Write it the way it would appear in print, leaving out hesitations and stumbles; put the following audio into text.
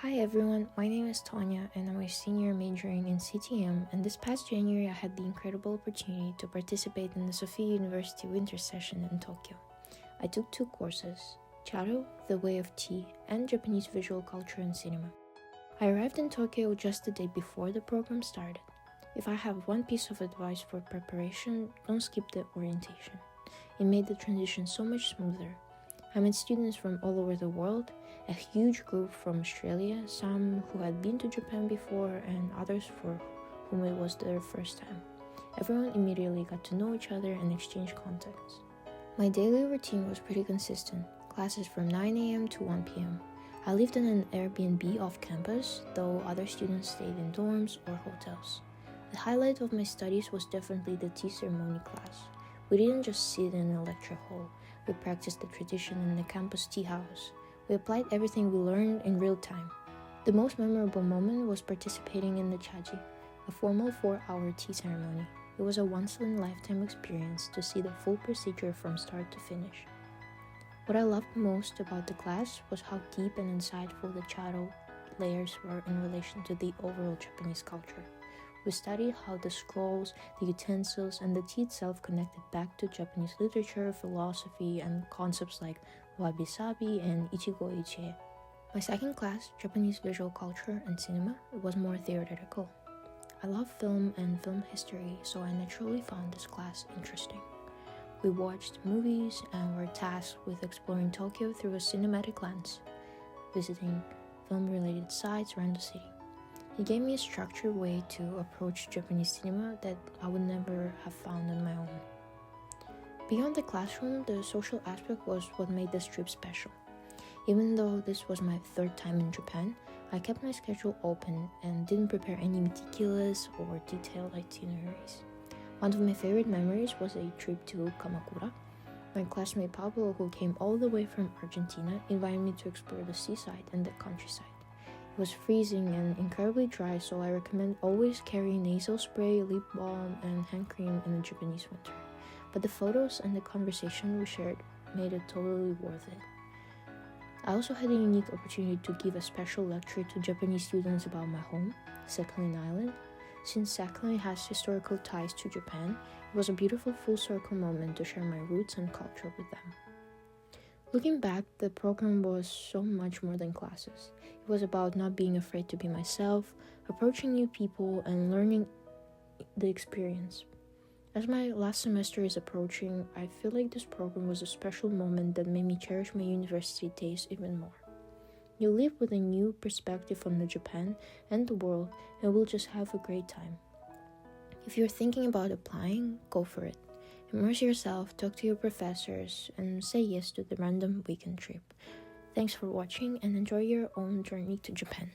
Hi everyone, my name is Tanya and I'm a senior majoring in CTM, and this past January I had the incredible opportunity to participate in the Sophia University winter session in Tokyo. I took 2 courses, Charo, The Way of Tea, and Japanese Visual Culture and Cinema. I arrived in Tokyo just the day before the program started. If I have one piece of advice for preparation, don't skip the orientation. It made the transition so much smoother. I met students from all over the world, a huge group from Australia, some who had been to Japan before and others for whom it was their first time. Everyone immediately got to know each other and exchange contacts. My daily routine was pretty consistent, classes from 9 a.m. to 1 p.m. I lived in an Airbnb off campus, though other students stayed in dorms or hotels. The highlight of my studies was definitely the tea ceremony class. We didn't just sit in a lecture hall. We practiced the tradition in the campus tea house. We applied everything we learned in real time. The most memorable moment was participating in the chaji, a formal 4-hour tea ceremony. It was a once-in-a-lifetime experience to see the full procedure from start to finish. What I loved most about the class was how deep and insightful the charo layers were in relation to the overall Japanese culture. We studied how the scrolls, the utensils, and the tea itself connected back to Japanese literature, philosophy, and concepts like wabi-sabi and ichigo-ichie. My second class, Japanese Visual Culture and Cinema, was more theoretical. I love film and film history, so I naturally found this class interesting. We watched movies and were tasked with exploring Tokyo through a cinematic lens, visiting film-related sites around the city. It gave me a structured way to approach Japanese cinema that I would never have found on my own. Beyond the classroom, the social aspect was what made this trip special. Even though this was my 3rd time in Japan, I kept my schedule open and didn't prepare any meticulous or detailed itineraries. One of my favorite memories was a trip to Kamakura. My classmate Pablo, who came all the way from Argentina, invited me to explore the seaside and the countryside. It was freezing and incredibly dry, so I recommend always carrying nasal spray, lip balm, and hand cream in the Japanese winter. But the photos and the conversation we shared made it totally worth it. I also had a unique opportunity to give a special lecture to Japanese students about my home, Sakhalin Island. Since Sakhalin has historical ties to Japan, it was a beautiful full circle moment to share my roots and culture with them. Looking back, the program was so much more than classes. It was about not being afraid to be myself, approaching new people, and learning the experience. As my last semester is approaching, I feel like this program was a special moment that made me cherish my university days even more. You live with a new perspective on the Japan and the world, and will just have a great time. If you're thinking about applying, go for it. Immerse yourself, talk to your professors, and say yes to the random weekend trip. Thanks for watching and enjoy your own journey to Japan.